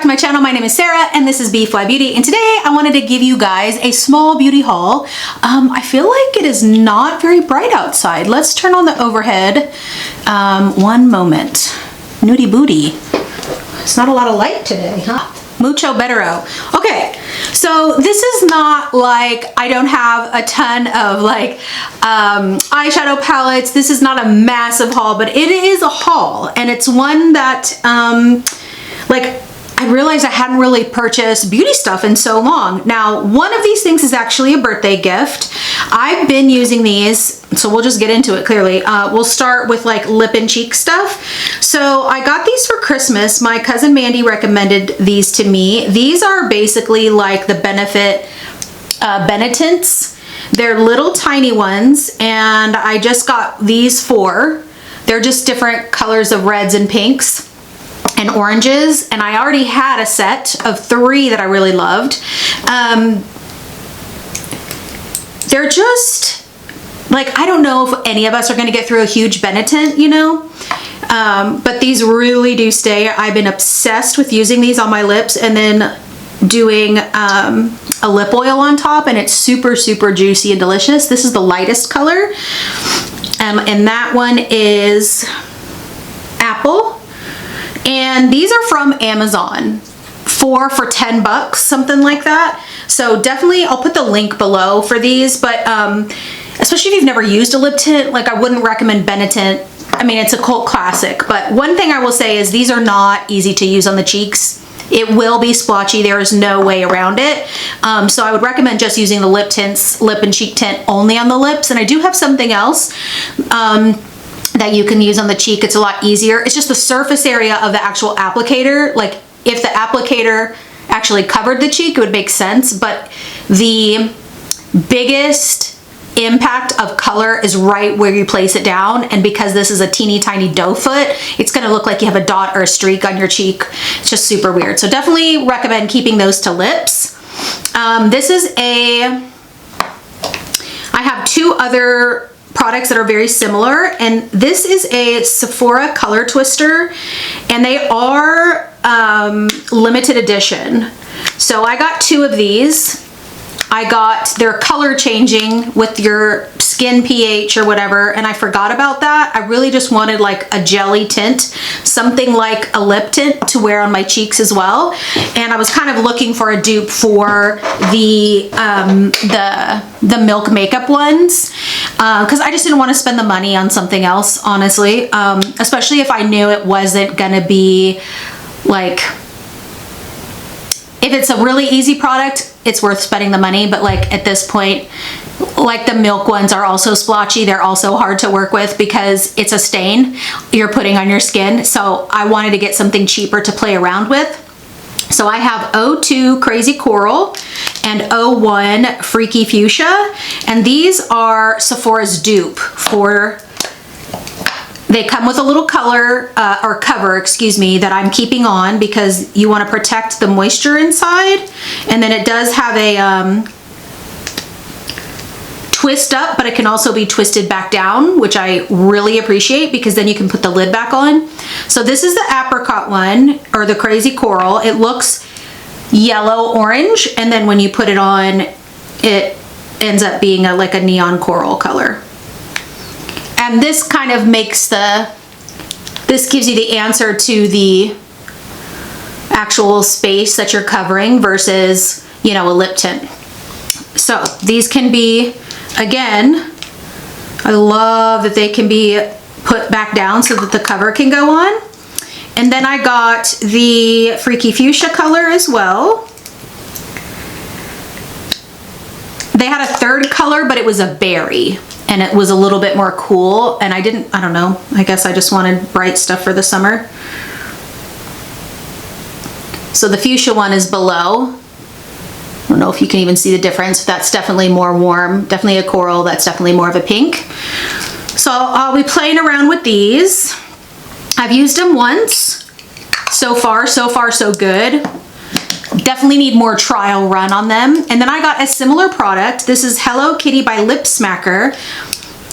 to my channel. My name is Sarah and this is B.fleye Beauty, and today I wanted to give you guys a small beauty haul. I feel like it is not very bright outside. Let's turn on the overhead. One moment. Nudie booty. It's not a lot of light today, huh? Mucho bettero. Okay, so this is not like I don't have a ton of like eyeshadow palettes. This is not a massive haul, but it is a haul, and it's one that like I realized I hadn't really purchased beauty stuff in so long. Now, one of these things is actually a birthday gift. I've been using these, so we'll just get into it clearly. We'll start with like lip and cheek stuff. So I got these for Christmas. My cousin Mandy recommended these to me. These are basically like the Benefit Benetint's. They're little tiny ones, and I just got these four. They're just different colors of reds and pinks and oranges, and I already had a set of 3 that I really loved. They're just like, I don't know if any of us are going to get through a huge Benetint, you know, but these really do stay. I've been obsessed with using these on my lips and then doing a lip oil on top, and it's super juicy and delicious. This is the lightest color, and that one is Apple. And these are from Amazon, 4 for $10, something like that. So definitely, I'll put the link below for these, but especially if you've never used a lip tint, like I wouldn't recommend Benetint. I mean, it's a cult classic, but one thing I will say is these are not easy to use on the cheeks. It will be splotchy. There is no way around it. So I would recommend just using the lip tints, lip and cheek tint only on the lips. And I do have something else that you can use on the cheek. It's a lot easier. It's just the surface area of the actual applicator. Like if the applicator actually covered the cheek, it would make sense, but the biggest impact of color is right where you place it down, and because this is a teeny tiny doe foot, it's going to look like you have a dot or a streak on your cheek. It's just super weird. So definitely recommend keeping those to lips. This is I have 2 other products that are very similar, and this is a Sephora color twister, and they are limited edition. So I got 2 of these. They're color changing with your skin pH or whatever, and I forgot about that. I really just wanted like a jelly tint, something like a lip tint to wear on my cheeks as well. And I was kind of looking for a dupe for the Milk makeup ones, because I just didn't want to spend the money on something else, honestly, especially if I knew it wasn't gonna be like, if it's a really easy product, it's worth spending the money. But like at this point, like the Milk ones are also splotchy. They're also hard to work with because it's a stain you're putting on your skin. So I wanted to get something cheaper to play around with. So I have O2 Crazy Coral and O1 Freaky Fuchsia. And these are Sephora's dupe for, they come with a little color or cover, excuse me, that I'm keeping on because you want to protect the moisture inside. And then it does have a twist up, but it can also be twisted back down, which I really appreciate because then you can put the lid back on. So this is the apricot one, or the Crazy Coral. It looks yellow orange, and then when you put it on, it ends up being like a neon coral color. And this kind of makes this gives you the answer to the actual space that you're covering versus, you know, a lip tint. So these can be, again, I love that they can be put back down so that the cover can go on. And then I got the Freaky Fuchsia color as well. They had a 3rd color, but it was a berry, and it was a little bit more cool, and I don't know, I guess I just wanted bright stuff for the summer. So the fuchsia one is below. I don't know if you can even see the difference. That's definitely more warm, definitely a coral. That's definitely more of a pink. So I'll be playing around with these. I've used them once. So far so good. Definitely need more trial run on them. And then I got a similar product. This is Hello Kitty by Lip Smacker,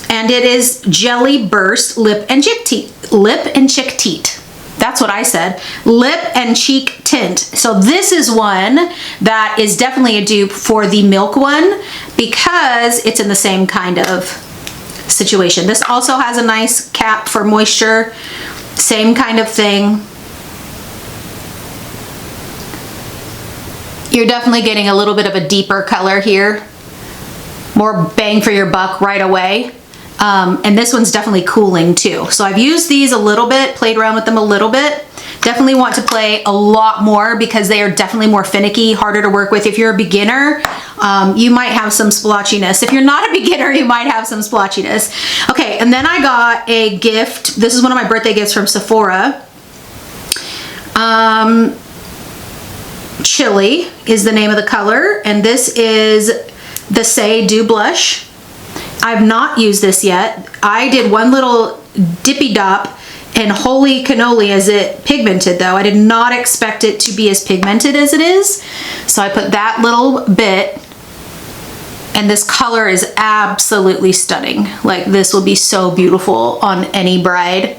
and it is Jelly Burst Lip and Chick Teat. That's what I said. Lip and cheek tint. So this is one that is definitely a dupe for the Milk one because it's in the same kind of situation. This also has a nice cap for moisture. Same kind of thing. You're definitely getting a little bit of a deeper color here. More bang for your buck right away. And this one's definitely cooling too. So I've used these a little bit, played around with them a little bit. Definitely want to play a lot more because they are definitely more finicky, harder to work with. If you're a beginner, you might have some splotchiness. If you're not a beginner, you might have some splotchiness. Okay, and then I got a gift. This is one of my birthday gifts from Sephora. Chili is the name of the color, and this is the Say Dew Blush. I've not used this yet. I did one little dippy dop, and holy cannoli is it pigmented though. I did not expect it to be as pigmented as it is. So I put that little bit, and this color is absolutely stunning. Like this will be so beautiful on any bride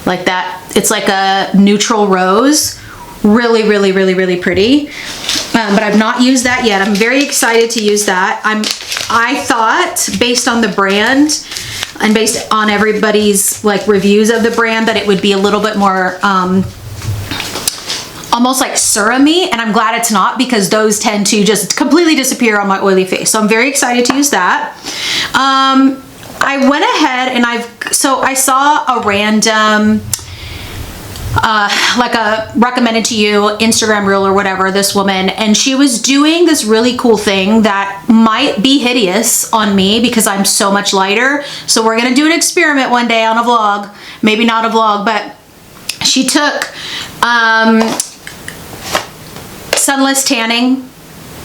like that. It's like a neutral rose. Really, really, really, really pretty. But I've not used that yet. I'm very excited to use that. I thought based on the brand and based on everybody's like reviews of the brand that it would be a little bit more almost like serum-y, and I'm glad it's not because those tend to just completely disappear on my oily face. So I'm very excited to use that. I went ahead and I saw a random like a recommended to you Instagram reel or whatever, this woman, and she was doing this really cool thing that might be hideous on me because I'm so much lighter. So we're gonna do an experiment one day on a vlog, maybe not a vlog, but she took sunless tanning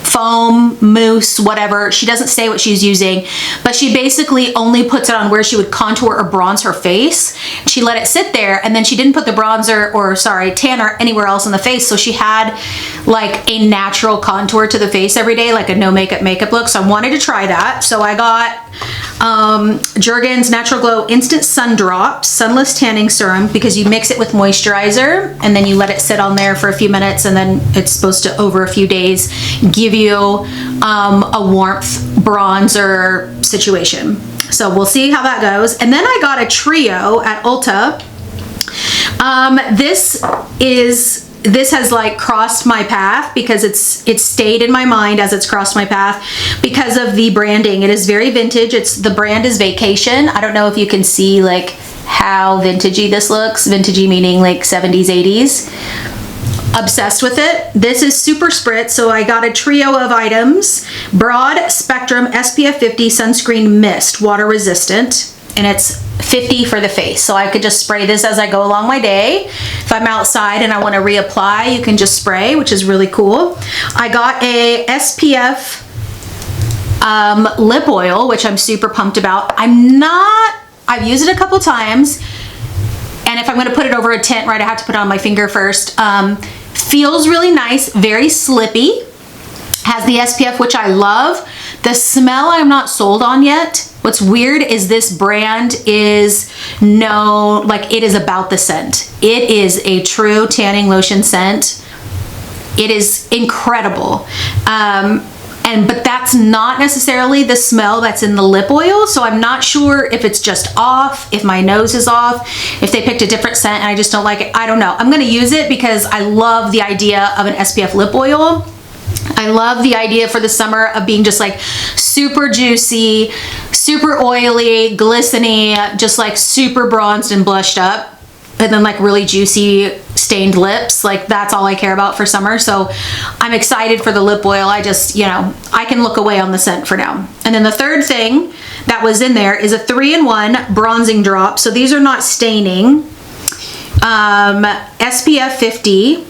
foam, mousse, whatever. She doesn't say what she's using, but she basically only puts it on where she would contour or bronze her face. She let it sit there, and then she didn't put the bronzer or tanner anywhere else in the face. So she had like a natural contour to the face every day, like a no makeup look. So I wanted to try that. So I got Jergens Natural Glow Instant Sun Drops Sunless Tanning Serum, because you mix it with moisturizer and then you let it sit on there for a few minutes, and then it's supposed to, over a few days, give you a warmth bronzer situation. So we'll see how that goes. And then I got a trio at Ulta. This has like crossed my path because it's stayed in my mind as it's crossed my path because of the branding. It is very vintage. The brand is Vacation. I don't know if you can see like how vintagey this looks. Vintagey meaning like 70s, 80s. Obsessed with it. This is super spritz, so I got a trio of items. Broad Spectrum SPF 50 Sunscreen Mist, water resistant, and it's 50 for the face. So I could just spray this as I go along my day. If I'm outside and I want to reapply, you can just spray, which is really cool. I got a SPF lip oil, which I'm super pumped about. I've used it a couple times, and if I'm going to put it over a tint, right, I have to put it on my finger first. Feels really nice, very slippy, has the SPF, which I love. The smell I'm not sold on yet. What's weird is this brand is it is about the scent. It is a true tanning lotion scent. It is incredible. But that's not necessarily the smell that's in the lip oil. So I'm not sure if it's just off, if my nose is off, if they picked a different scent and I just don't like it. I don't know. I'm going to use it because I love the idea of an SPF lip oil. I love the idea for the summer of being just like super juicy, super oily, glistening, just like super bronzed and blushed up. And then like really juicy stained lips. Like that's all I care about for summer. So I'm excited for the lip oil. I just, I can look away on the scent for now. And then the third thing that was in there is a 3-in-1 bronzing drop. So these are not staining. SPF 50.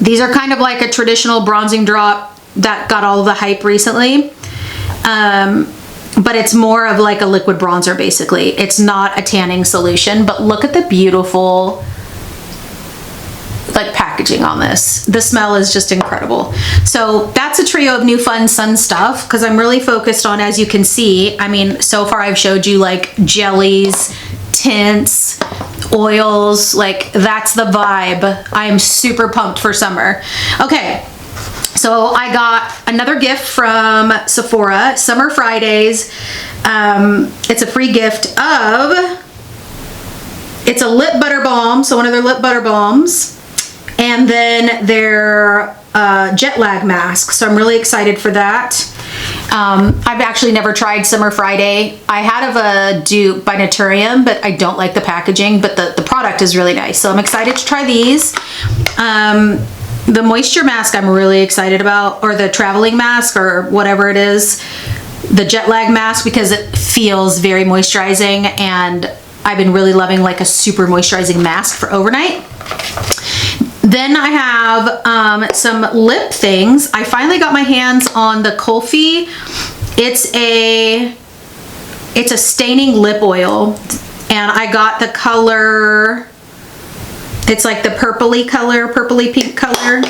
These are kind of like a traditional bronzing drop that got all of the hype recently. But it's more of like a liquid bronzer, basically. It's not a tanning solution, but look at the beautiful like packaging on this. The smell is just incredible. So that's a trio of new fun sun stuff because I'm really focused on, as you can see, I mean, so far I've showed you like jellies, tints, oils. Like, that's the vibe. I am super pumped for summer. Okay, so I got another gift from Sephora, Summer Fridays. It's a free gift of, it's a lip butter balm, so one of their lip butter balms, and then their jet lag mask. So I'm really excited for that. I've actually never tried Summer Friday. I had of a dupe by Naturium, but I don't like the packaging, but the product is really nice. So I'm excited to try these. The moisture mask I'm really excited about, or the traveling mask or whatever it is, the jet lag mask, because it feels very moisturizing, and I've been really loving like a super moisturizing mask for overnight. Then I have some lip things. I finally got my hands on the Kulfi. It's a staining lip oil, and I got the color, it's like the purpley color, purpley pink color,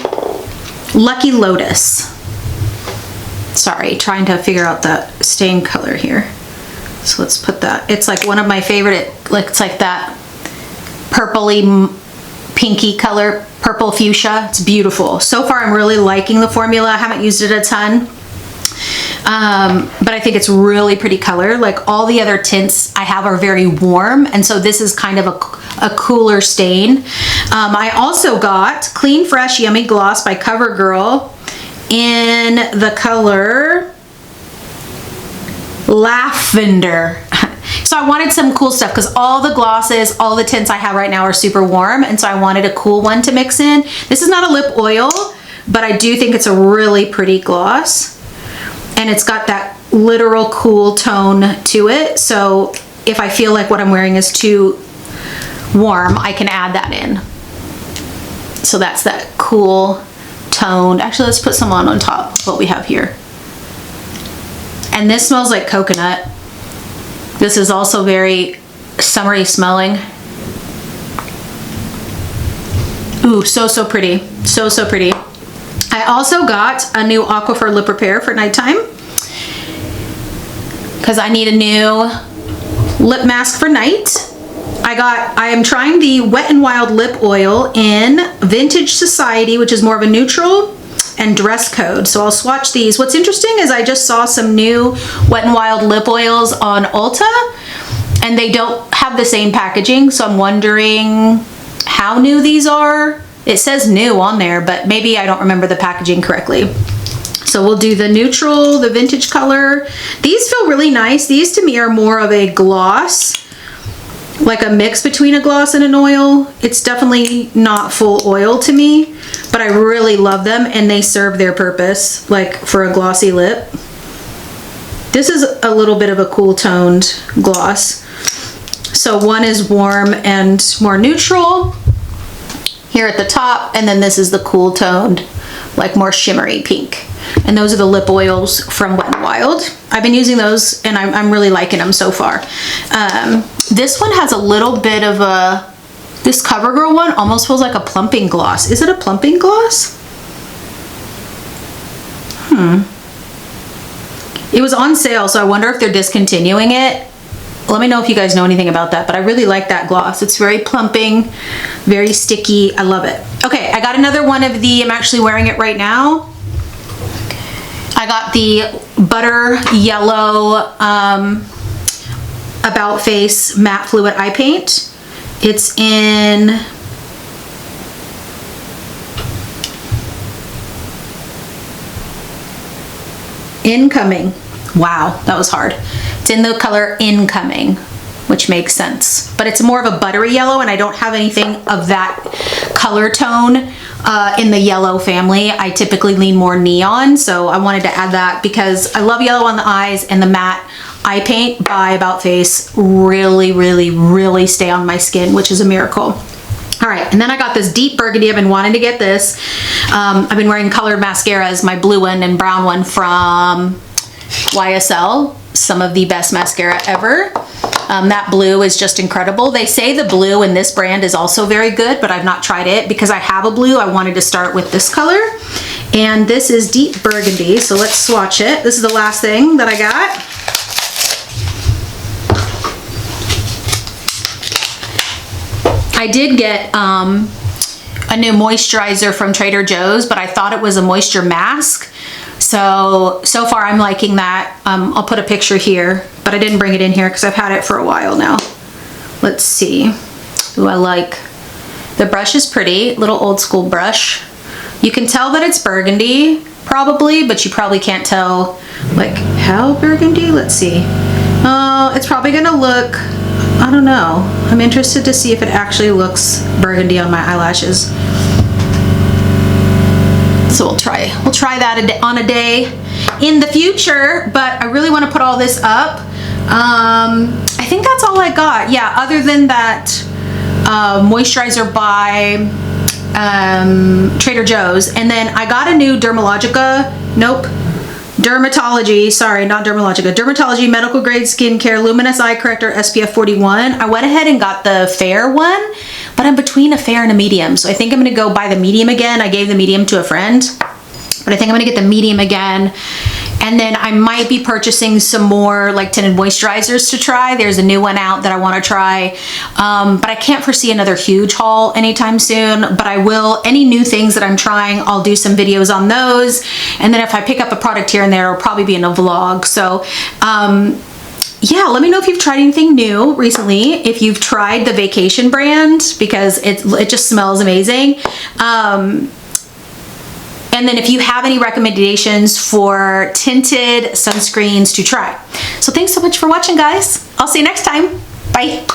Lucky Lotus. Sorry, trying to figure out the stain color here. So let's put that. It's like one of my favorite, it's like that purpley pinky color, purple fuchsia. It's beautiful. So far I'm really liking the formula. I haven't used it a ton, but I think it's really pretty color. Like all the other tints I have are very warm, and so this is kind of a cooler stain. I also got Clean Fresh Yummy Gloss by CoverGirl in the color Lavender. So I wanted some cool stuff because all the glosses, all the tints I have right now are super warm, and so I wanted a cool one to mix in. This is not a lip oil, but I do think it's a really pretty gloss, and it's got that literal cool tone to it. So if I feel like what I'm wearing is too warm, I can add that in. So that's that cool toned. Actually, let's put some on top of what we have here. And this smells like coconut. This is also very summery smelling. Ooh, so pretty. So pretty. I also got a new Aquifer lip repair for nighttime, because I need a new lip mask for night. I am trying the Wet n Wild lip oil in Vintage Society, which is more of a neutral, and Dress Code. So I'll swatch these. What's interesting is I just saw some new Wet n Wild lip oils on Ulta, and they don't have the same packaging, so I'm wondering how new these are. It says new on there, but maybe I don't remember the packaging correctly. So we'll do the neutral, the vintage color. These feel really nice. These to me are more of a gloss, like a mix between a gloss and an oil. It's definitely not full oil to me, but I really love them, and they serve their purpose, like for a glossy lip. This is a little bit of a cool toned gloss. So one is warm and more neutral here at the top, and then this is the cool toned, like more shimmery pink. And those are the lip oils from Wet n Wild. I've been using those, and I'm really liking them so far. This one has a little bit of a, this CoverGirl one almost feels like a plumping gloss. Is it a plumping gloss? It was on sale, so I wonder if they're discontinuing it. Let me know if you guys know anything about that, but I really like that gloss. It's very plumping, very sticky. I love it. Okay, I got another one of the, I'm actually wearing it right now. I got the Butter Yellow About Face Matte Fluid Eye Paint. It's in Incoming. Wow, that was hard. It's in the color Incoming, which makes sense. But it's more of a buttery yellow, and I don't have anything of that color tone in the yellow family. I typically lean more neon, so I wanted to add that because I love yellow on the eyes, and the matte eye paint by About Face really stay on my skin, which is a miracle. All right, and then I got this deep burgundy. I've been wanting to get this. I've been wearing colored mascaras, my blue one and brown one from YSL, some of the best mascara ever. That blue is just incredible. They say the blue in this brand is also very good, but I've not tried it. Because I have a blue, I wanted to start with this color. And this is deep burgundy, so let's swatch it. This is the last thing that I got. I did get a new moisturizer from Trader Joe's, but I thought it was a moisture mask. So far I'm liking that. I'll put a picture here, but I didn't bring it in here because I've had it for a while now. Let's see. Ooh, I like, the brush is pretty, little old school brush. You can tell that it's burgundy probably, but you probably can't tell like how burgundy. Let's see. Oh, it's probably gonna look, I don't know. I'm interested to see if it actually looks burgundy on my eyelashes. So we'll try that on a day in the future, but I really want to put all this up. I think that's all I got. Yeah, other than that moisturizer by Trader Joe's. And then I got a new Dermatology, sorry, not Dermatologica, Dermatology Medical Grade Skincare Luminous Eye Corrector SPF 41. I went ahead and got the fair one, but I'm between a fair and a medium. So I think I'm gonna go buy the medium again. I gave the medium to a friend, but I think I'm gonna get the medium again. And then I might be purchasing some more like tinted moisturizers to try. There's a new one out that I want to try, but I can't foresee another huge haul anytime soon, but I will. Any new things that I'm trying, I'll do some videos on those. And then if I pick up a product here and there, it'll probably be in a vlog. So yeah, let me know if you've tried anything new recently, if you've tried the Vacation brand, because it just smells amazing. And then if you have any recommendations for tinted sunscreens to try. So thanks so much for watching, guys. I'll see you next time. Bye.